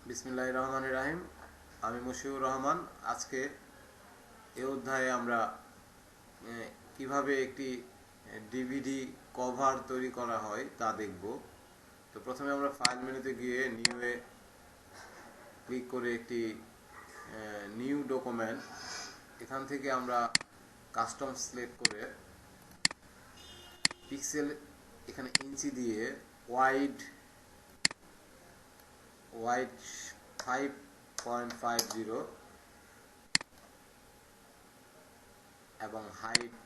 বিসমিল্লাহির রহমানির রহিম। আমি মুশিউর রহমান। আজকে এই অধ্যায়ে আমরা কিভাবে একটি ডিভিডি কভার তৈরি করা হয় তা দেখব। তো প্রথমে আমরা ফাইল মেনুতে গিয়ে নিউয়ে ক্লিক করে একটি নিউ ডকুমেন্ট, এখান থেকে আমরা কাস্টম সিলেক্ট করে পিক্সেল এখানে ইঞ্চি দিয়ে ওয়াইড 5.50 এবং হাইট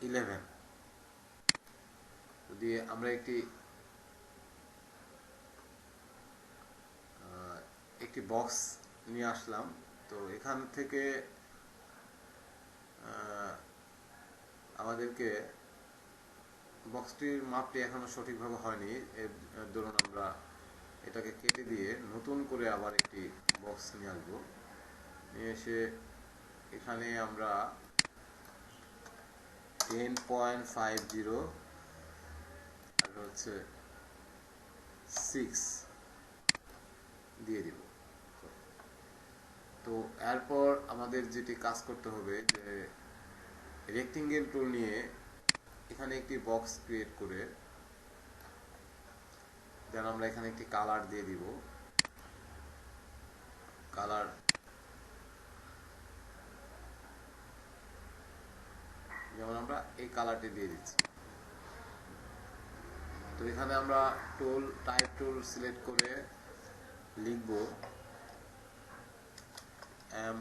11 দিয়ে আমরা একটি বক্স নিয়ে আসলাম। তো এখান থেকে আমাদেরকে বক্সটির মাপটি এখনো সঠিকভাবে হয়নি, এর দরুন আমরা এটাকে কেটে দিয়ে নতুন করে আবার একটি বক্স নিয়ে আসবো। নিয়ে এসে এখানে আমরা 10.50 আর হচ্ছে 6 দিয়ে দিব। তো এরপর আমাদের যেটি কাজ করতে হবে যে রেক্টেঙ্গেল টুল নিয়ে এখানে একটি বক্স ক্রিয়েট করে দেন আমরা এখানে একটি কালার দিয়ে দিব। কালার যেমন আমরা এই কালারটি দিয়ে দিচ্ছি। তো এখানে আমরা টাইপ টুল সিলেক্ট করে লিখব এম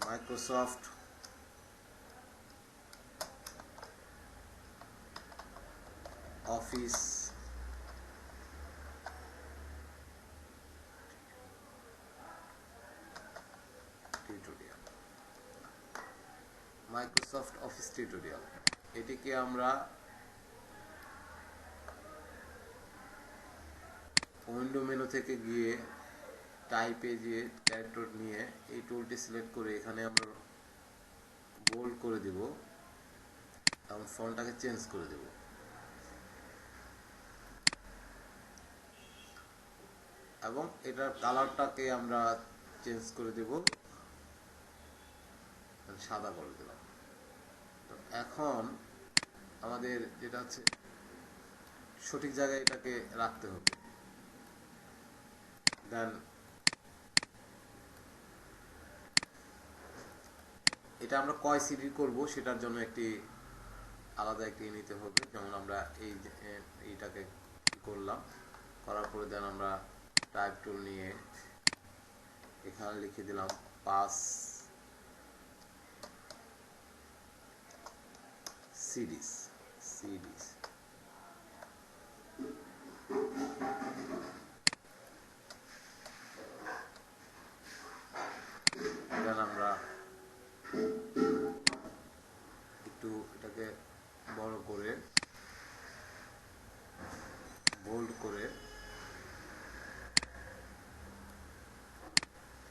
মাইক্রোসফট অফিস টিউটোরিয়াল। এটিকে আমরা উইন্ডো মেনু থেকে গিয়ে টাইপে গিয়ে ক্যারেক্টার নিয়ে এই টুলটি সিলেক্ট করে এখানে আমরা বোল্ড করে দিব এবং ফন্টটাকে চেঞ্জ করে দেব। এবং এটার কালারটাকে আমরা চেঞ্জ করে দেব, সাদা করে দিলাম। তো এখন আমাদের যেটা হচ্ছে সঠিক জায়গায় এটাকে রাখতে হবে। দেন এটা আমরা কয় সিডি করব সেটার জন্য একটি আলাদা একটি নিতে হবে। যেমন আমরা এইটাকে করলাম, করার পরে দেন আমরা টাইপ টুল নিয়ে এখানে লিখে দিলাম 5 সিডিস। দেন আমরা একটু এটাকে বড় করে বোল্ড করে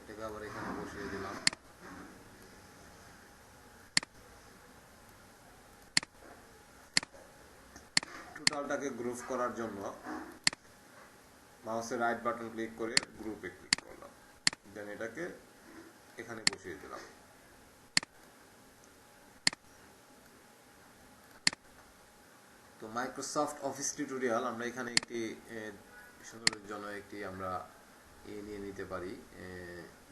এটাকে আবার এখানে বসিয়ে দিলাম। টোটালটাকে গ্রুপ করার জন্য মাউসের রাইট বাটন ক্লিক করে গ্রুপে ক্লিক করলাম, দেন এটাকে এখানে বসিয়ে দিলাম। তো মাইক্রোসফট অফিস টিউটোরিয়াল আমরা এখানে একটি সুন্দরের জন্য একটি আমরা নিয়ে নিতে পারি।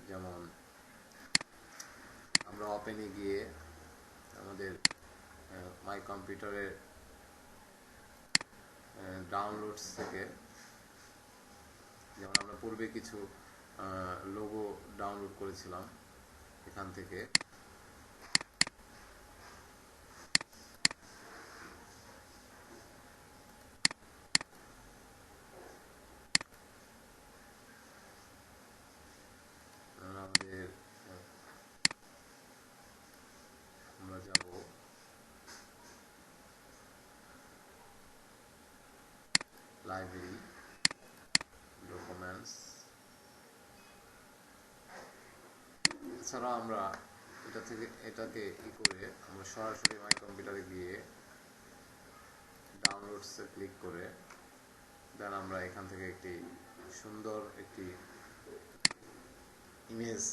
যেমন আমরা ওপেনে গিয়ে আমাদের মাই কম্পিউটারের ডাউনলোডস থেকে, যেমন আমরা পূর্বে কিছু লোগো ডাউনলোড করেছিলাম, এখান থেকে আমাদের আমরা যাব লাইব্রেরি, ডকুমেন্টস। এছাড়া আমরা এটাকে করে আমরা সরাসরি মাই কম্পিউটারে গিয়ে ডাউনলোডসে ক্লিক করে দেন আমরা এখান থেকে একটি সুন্দর একটি ইমেজ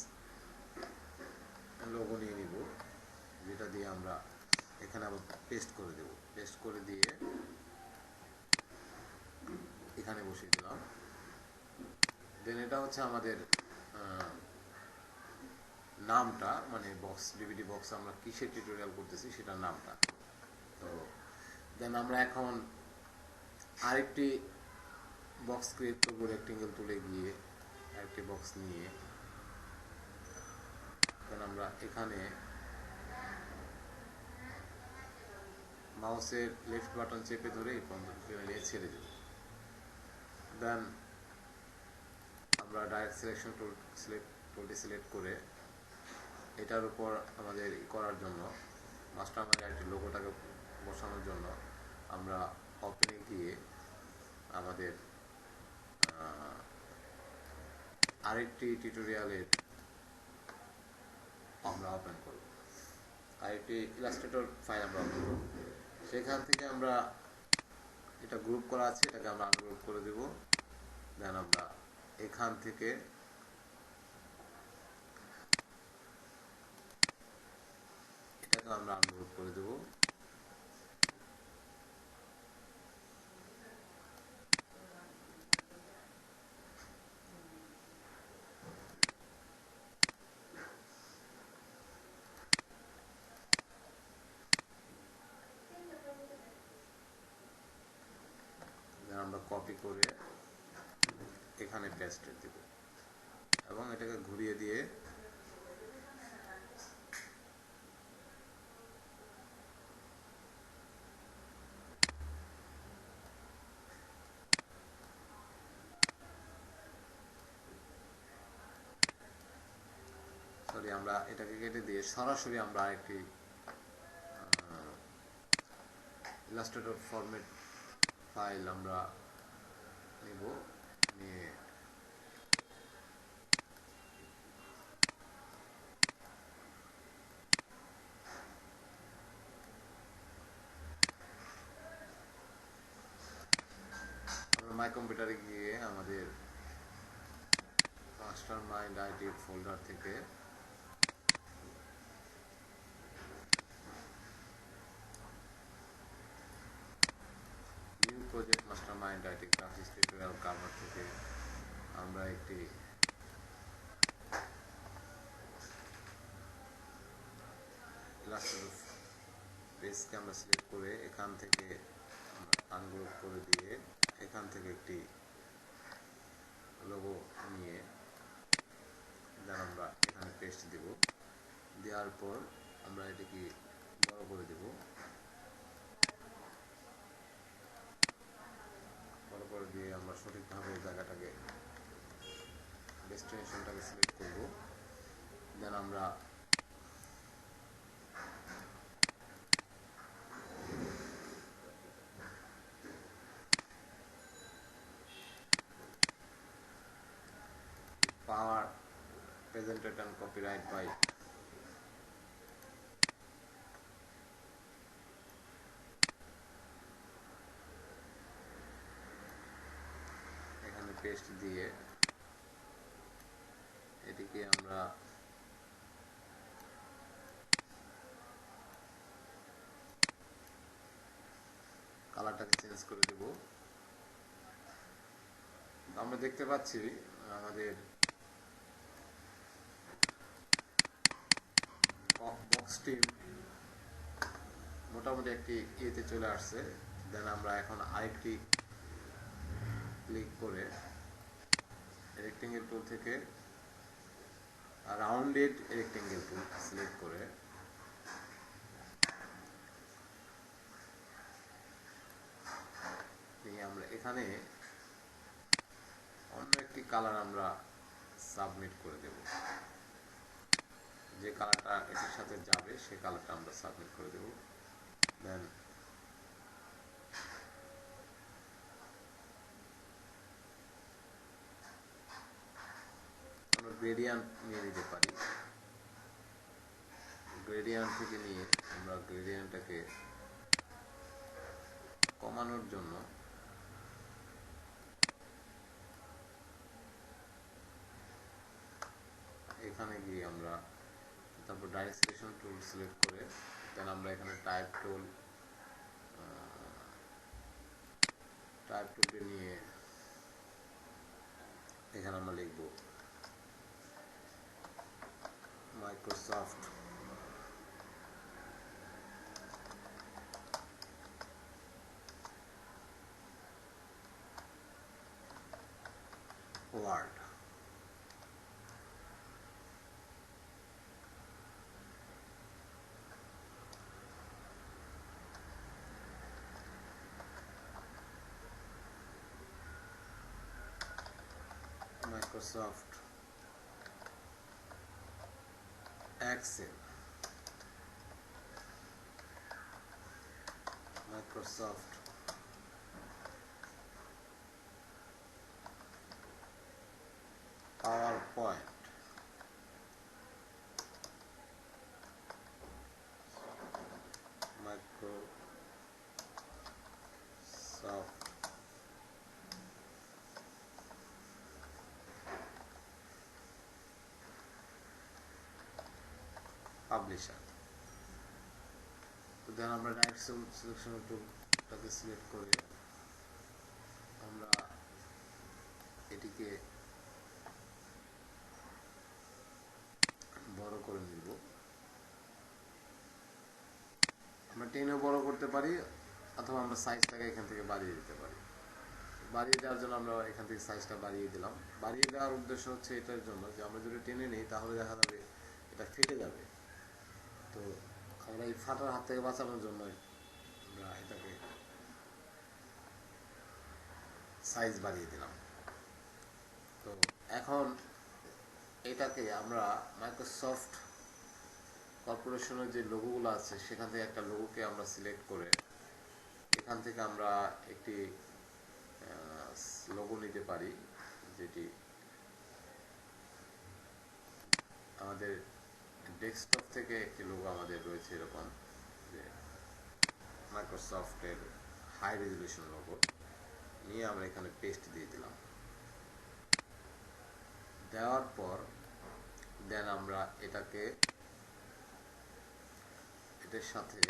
লোগো নিয়ে নিব, যেটা দিয়ে আমরা এখানে আবার পেস্ট করে দেব। পেস্ট করে দিয়ে এখানে বসিয়ে দিলাম। দেন এটা হচ্ছে আমাদের নামটা, মানে বক্স, ডিভিডি বক্স আমরা কিসের টিউটোরিয়াল করতেছি সেটার নামটা। তো দেন আমরা এখন আরেকটি বক্স ক্রিয়েট করবো। রেক্টেঙ্গেল তুলে গিয়ে আরেকটি বক্স নিয়ে দেন আমরা এখানে মাউসের লেফট বাটন চেপে ধরে এই নিয়ে ছেড়ে দেব। দেন আমরা ডাইরেক্ট সিলেকশন টুলটি সিলেক্ট করে এটার উপর আমাদের করার জন্য মাস্টার মাইন্ড আইটি লোগোটাকে বসানোর জন্য আমরা ওপেনে গিয়ে আমাদের আরেকটি টিউটোরিয়ালের আমরা ওপেন করব, আরেকটি ইলাস্ট্রেটর ফাইল আমরা ওপেন করব। সেখান থেকে আমরা এটা গ্রুপ করা আছে, এটাকে আমরা আনগ্রুপ করে দেব। দেন আমরা এখান থেকে এটাকে আমরা আনগ্রুপ করে দেব। আমরা কপি করে এখানে পেস্ট দেব এবং এটাকে ঘুরিয়ে দিয়ে আমরা এটাকে কেটে দিয়ে সরাসরি আমরা একটি ইলাস্ট্রেটর ফরম্যাট ফাইল আমরা নিব, নিয়ে আমরা মাই কম্পিউটারে গিয়ে আমাদের মাস্টার মাইন্ড আইটি ফোল্ডার থেকে new project master mind IT graphics tutorial cover থেকে আমরা একটি ইলাস্ট্রেটর পেজকে আমরা সিলেক্ট করে এখান থেকে আনগ্রুপ করে দিয়ে এখান থেকে একটি লোগো নিয়ে দেন আমরা এখানে পেস্ট দেব। দেওয়ার পর আমরা এটাকে বড় করে দেব। বড় করে দিয়ে আমরা সঠিকভাবে জায়গাটাকে ডেস্টিনেশনটাকে সিলেক্ট করব। দেন আমরা power presented and copyright by এখানে পেস্ট দিয়ে এটিকে আমরা কালারটাকে চেঞ্জ করে দেব। আমরা দেখতে পাচ্ছি আমাদের বক্সটি মোটামুটি একটি ইয়েতে চলে আসছে। দেন আমরা এখন আরেকটি ক্লিক করে রেক্টেঙ্গেল টুল থেকে রাউন্ডেড রেক্টেঙ্গেল টুল সিলেক্ট করে আমরা এখানে অন্য একটি কালার আমরা সাবমিট করে দেব। যে কালারটা এটির সাথে যাবে সে কালারটা আমরা সাবমিট করে দেব। দেন আমরা গ্রেডিয়েন্ট নিয়ে নিতে পারি। গ্রেডিয়েন্ট থেকে নিয়ে আমরা গ্রেডিয়েন্টটাকে কমানোর জন্য এখানে গিয়ে আমরা তারপর ডাইরেক্ট সিলেকশন টুল সিলেক্ট করে দেন আমরা এখানে টাইপ টুলটি নিয়ে এখানে আমরা লিখব Microsoft Word. Microsoft Excel, Microsoft PowerPoint, Microsoft Publisher। তো দেন আমরা ডাইরেক্ট সিলেকশন টুলটাকে সিলেক্ট করে আমরা এটিকে বড় করে নিব। আমরা টেনেও বড় করতে পারি অথবা আমরা সাইজটাকে এখান থেকে বাড়িয়ে দিতে পারি। বাড়িয়ে দেওয়ার জন্য আমরা এখান থেকে সাইজটা বাড়িয়ে দিলাম। বাড়িয়ে দেওয়ার উদ্দেশ্য হচ্ছে এটার জন্য যে আমরা যদি টেনে নিই তাহলে দেখা যাবে এটা ফেটে যাবে। তো আমরা এই ফাটার হাত থেকে বাঁচানোর জন্য আমরা এটাকে সাইজ বাড়িয়ে দিলাম। তো এখন এটাকে আমরা মাইক্রোসফট কর্পোরেশনের যে লোগোগুলো আছে সেখান থেকে একটা লোগোকে আমরা সিলেক্ট করে এখান থেকে আমরা একটি লোগো নিতে পারি, যেটি আমাদের ডেস্কটপ থেকে একটি লোগো আমাদের রয়েছে এরকম যে মাইক্রোসফটের হাই রেজলিউশন লোগো নিয়ে আমরা এখানে পেস্ট দিয়ে দিলাম। দেওয়ার পর দেন আমরা এটাকে এটার সাথে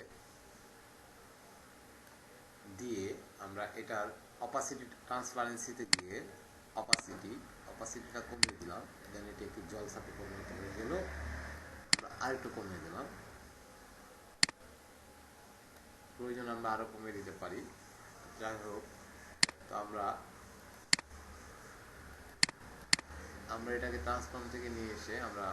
দিয়ে আমরা এটার অপাসিটি ট্রান্সপারেন্সিতে গিয়ে অপাসিটিটা কমিয়ে দিলাম। দেন এটি একটু জলসাতে পরিণত হয়ে গেল, আমরা আরেকটু কমিয়ে দিলাম। প্রয়োজন আমরা আরো কমিয়ে দিতে পারি। যাই হোক, তো আমরা এটাকে ট্রান্সফর্ম থেকে নিয়ে এসে আমরা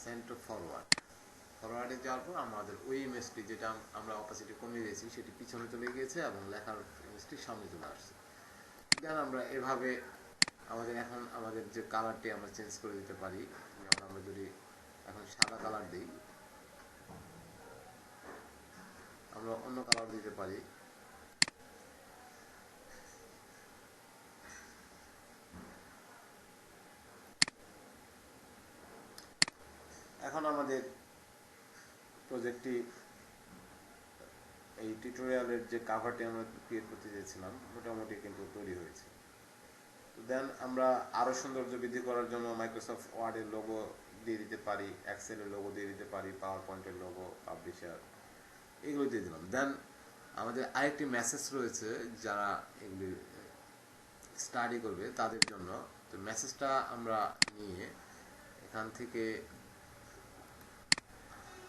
সেন্টার ফরওয়ার্ডে যাওয়ার পর আমাদের ওই ইমেজটি যেটা আমরা অপাসিটি কমিয়ে দিয়েছি সেটি পিছনে চলে গিয়েছে এবং লেখার ইমেজটি সামনে চলে আসছে। দেন আমরা এভাবে আমাদের যে কালারটি আমরা চেঞ্জ করে দিতে পারি। যেমন আমরা যদি এখন সাদা কালার দিই, আমরা অন্য কালার দিতে পারি। এখন আমাদের প্রজেক্টটি এই টিউটোরিয়ালের যে কাভারটি আমরা ক্রিয়েট করতে চেয়েছিলাম মোটামুটি কিন্তু তৈরি হয়েছে। তো দেন আমরা আরো সৌন্দর্য বৃদ্ধি করার জন্য মাইক্রোসফট ওয়ার্ডের লোগো দিয়ে দিতে পারি, এক্সেলের লোগো দিয়ে দিতে পারি, পাওয়ার পয়েন্টের লোগো, পাবলিশার, এগুলো দিয়ে দিলাম। দেন আমাদের আরেকটি মেসেজ রয়েছে যারা এগুলি স্টাডি করবে তাদের জন্য। তো মেসেজটা আমরা নিয়ে এখান থেকে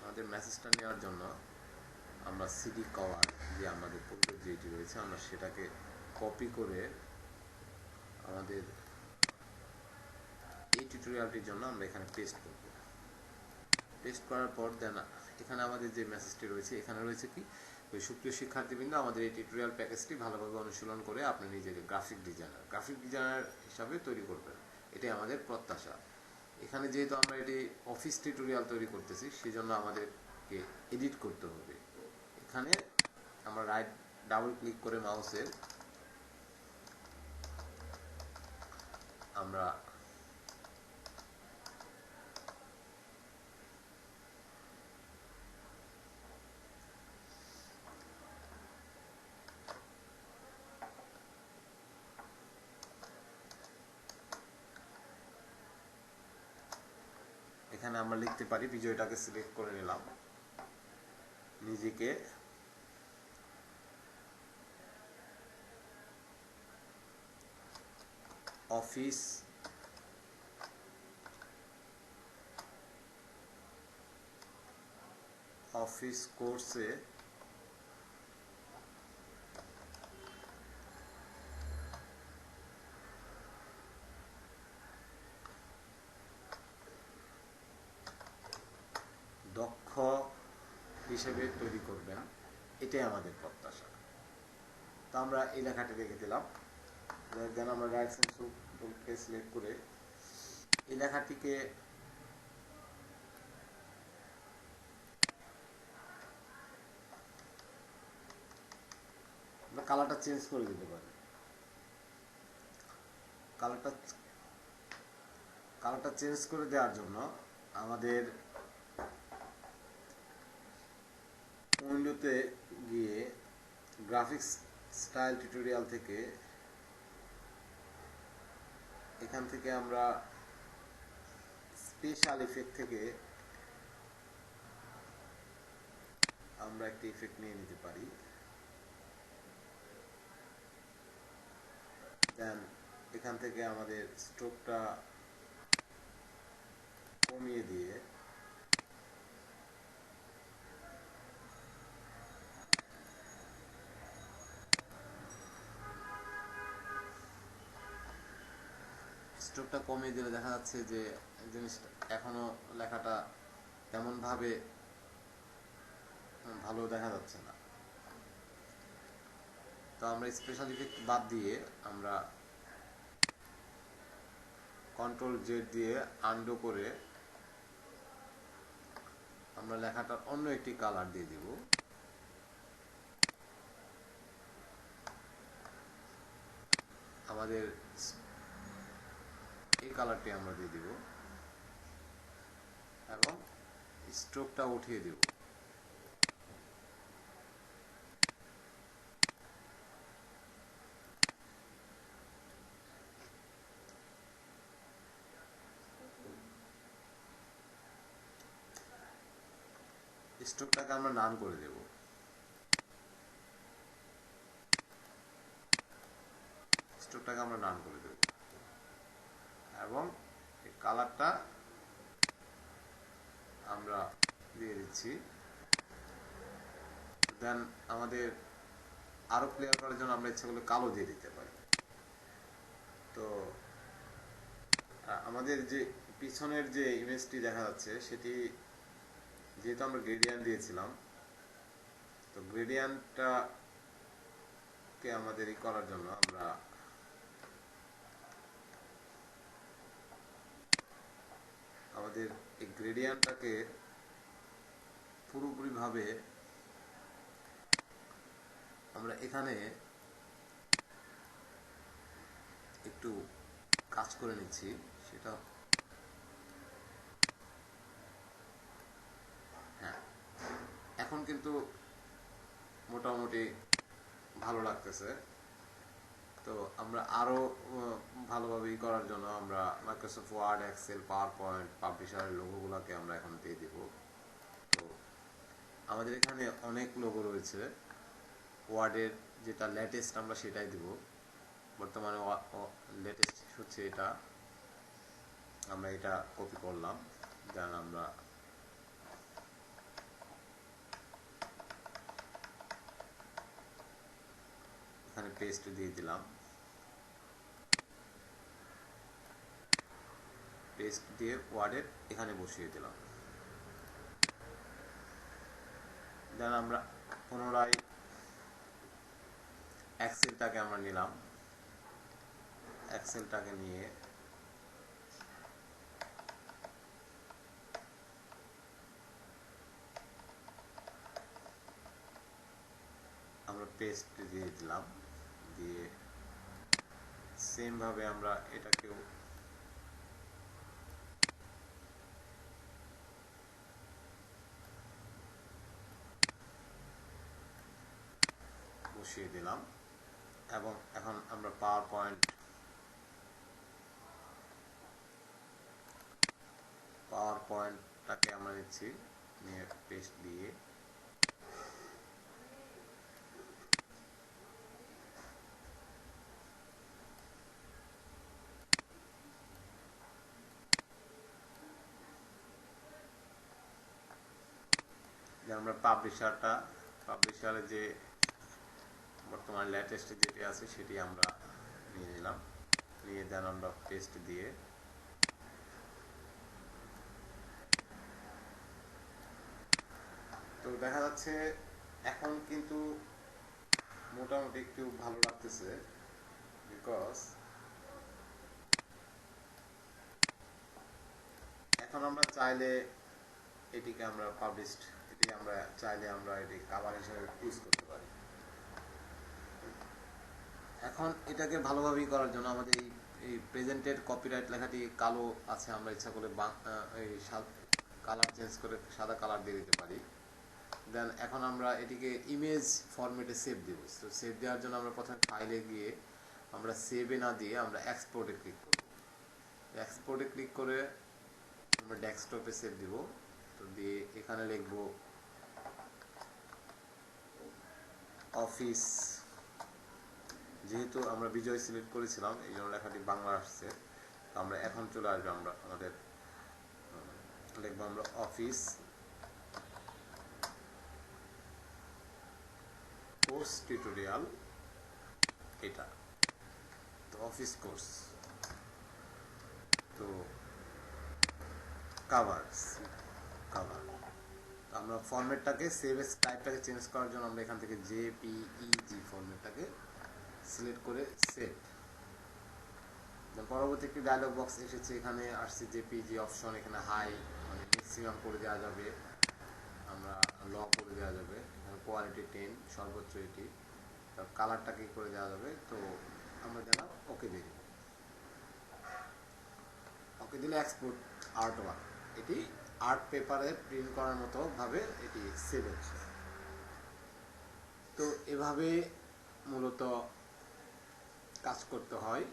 আমাদের মেসেজটা নেওয়ার জন্য আমরা সিডি কভার যে আমাদের পূর্বে যেটি রয়েছে আমরা সেটাকে কপি করে আমাদের এই টিউটোরিয়ালটির জন্য আমরা এখানে পেস্ট করব। পেস্ট করার পর দেন এখানে আমাদের যে মেসেজটি রয়েছে এখানে রয়েছে কি, ওই সুপ্রিয় শিক্ষার্থীবৃন্দ, আমাদের এই টিউটোরিয়াল প্যাকেজটি ভালোভাবে অনুশীলন করে আপনি নিজেকে গ্রাফিক ডিজাইনার হিসাবে তৈরি করবেন, এটাই আমাদের প্রত্যাশা। এখানে যেহেতু আমরা এটি অফিস টিউটোরিয়াল তৈরি করতেছি সেজন্য আমাদেরকে এডিট করতে হবে। এখানে আমরা ডাবল ক্লিক করে মাউসের আমরা এখানে আমরা লিখতে পারি, বিজয়টাকে সিলেক্ট করে নিলাম, নিজেকে অফিস কোর্সে দক্ষ হিসেবে তৈরি করবেন, এটাই আমাদের প্রত্যাশা। তো আমরা এই লেখাটি রেখে দিলাম। দেন আমরা রাইট সেন্সকে সিলেক্ট করে এই লেখাটিকে আমরা কালারটা চেঞ্জ করে দিতে পারি। কালারটা চেঞ্জ করে দেওয়ার জন্য আমাদের উইন্ডোতে গিয়ে গ্রাফিক্স স্টাইল টিউটোরিয়াল থেকে এখান থেকে আমরা স্পেশাল ইফেক্ট থেকে আমরা একটা ইফেক্ট নিয়ে নিতে পারি। দেন এখান থেকে আমাদের স্ট্রোকটা কমিয়ে দিয়ে দিলে দেখা যাচ্ছে যে জিনিসটা এখনো লেখাটা তেমন ভাবে ভালো দেখা যাচ্ছে না। তো আমরা স্পেশাল ইফেক্ট বাদ দিয়ে আমরা কন্ট্রোল জেড দিয়ে আনডু করে আমরা লেখাটার অন্য একটি কালার দিয়ে দিব। আমাদের এই কালারটি আমরা দিয়ে দিব এবং স্ট্রোকটা উঠিয়ে দেব। স্ট্রোকটাকে আমরা নান করে দেব। এবং এই কালারটা আমরা দিয়ে দিচ্ছি। দেন আমাদের আরো ক্লিয়ার করার জন্য আমরা ইচ্ছা করলে কালো দিয়ে দিতে পারি। তো আমাদের যে পিছনের যে ইমেজটি দেখা যাচ্ছে সেটি যেহেতু আমরা গ্রেডিয়েন্ট দিয়েছিলাম, তো গ্রেডিয়েন্টটাকে আমাদের ই করার জন্য আমরা আমাদের এই গ্রেডিয়েন্টটাকে পুরোপুরিভাবে আমরা এখানে একটু কাজ করে নিচ্ছি। সেটা হ্যাঁ, এখন কিন্তু মোটামুটি ভালো লাগতেছে। তো আমরা আরো ভালোভাবে ই করার জন্য আমরা Microsoft Word, Excel, PowerPoint, পাবলিশারের লোগোগুলোকে আমরা এখন দিয়ে দিব। তো আমাদের এখানে অনেক লোগো রয়েছে। ওয়ার্ডের যেটা লেটেস্ট আমরা সেটাই দিব। বর্তমানে লেটেস্ট হচ্ছে এটা, আমরা এটা কপি করলাম। দেন আমরা এখানে পেস্ট দিয়ে দিলাম। পেস্ট দিয়ে ওয়ার্ডের এখানে বসিয়ে দিলাম। দেন আমরা পুনরায় এক্সেলটাকে আমরা নিলাম। এক্সেলটাকে নিয়ে আমরা পেস্ট দিয়ে দিলাম। দিয়ে সেম ভাবে আমরা এটাকেও বসিয়ে দিলাম। এবং এখন আমরা পাওয়ার পাওয়ার পয়েন্টটাকে আমরা নিচ্ছি, নিয়ে পেস্ট দিয়ে আমরা পাবলিশারে যে বর্তমান লেটেস্ট যেটি আছে সেটি আমরা নিয়ে নিলাম, নিয়ে দেন আমরা পেস্ট দিয়ে তো দেখা যাচ্ছে এখন কিন্তু মোটামুটি একটু ভালো লাগতেছে, বিকজ এখন আমরা চাইলে এটিকে আমরা পাবলিশড, এটি আমরা চাইলে আমরা এটি কভার হিসেবে ইউজ করতে পারি। এখন এটাকে ভালোভাবেই করার জন্য আমাদের এই প্রেজেন্টেড কপিরাইট লেখাটি কালো আছে, আমরা ইচ্ছা করে এই কালার চেঞ্জ করে সাদা কালার দিয়ে দিতে পারি। দেন এখন আমরা এটিকে ইমেজ ফরম্যাটে সেভ দেব। তো সেভ দেওয়ার জন্য আমরা প্রথমে ফাইলে গিয়ে আমরা সেভে না দিয়ে আমরা এক্সপোর্টে ক্লিক করব। এক্সপোর্টে ক্লিক করে আমরা ডেস্কটপে সেভ দিব। তো দিয়ে এখানে লিখব অফিস, যেহেতু আমরা বিজয় সিলেক্ট করেছিলাম এই জন্য লেখাটি বাংলা আসছে। তো আমরা এখন চলে আসবো, আমরা আমাদের লিখবো আমরা অফিস কোর্স টিউটোরিয়াল, এটা তো অফিস কোর্স। তো কভার আমরা ফরম্যাটটাকে সেভ এস টাইপটাকে চেঞ্জ করার জন্য আমরা এখান থেকে জেপিইজি ফরম্যাটটাকে সিলেক্ট করে সেভ। পরবর্তী একটি ডায়লগ বক্স এসেছে, এখানে আসছে জেপিইজি অপশন, এখানে হাই মানে ম্যাক্সিমাম করে দেওয়া যাবে, আমরা ল করে দেওয়া যাবে, এখানে কোয়ালিটি 10 সর্বোচ্চ এটি, তার কালারটাকে করে দেওয়া যাবে। তো আমরা দিলাম ওকে দিয়ে দিব। ওকে দিলে এক্সপোর্ট আর্ট ওয়ার্ক, এটি আর্ট পেপারে প্রিন্ট করার মতো ভাবে এটি সেভ হচ্ছে। তো এভাবে মূলত কাজ করতে হয়।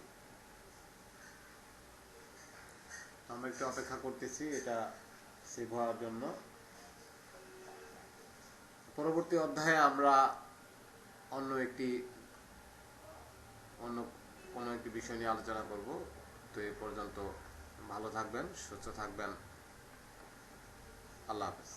আমরা একটু অপেক্ষা করতেছি এটা সেভ হওয়ার জন্য। পরবর্তী অধ্যায়ে আমরা অন্য কোনো একটি বিষয় নিয়ে আলোচনা করব। তো এ পর্যন্ত ভালো থাকবেন, সুস্থ থাকবেন, আল্লাহ হাফেজ।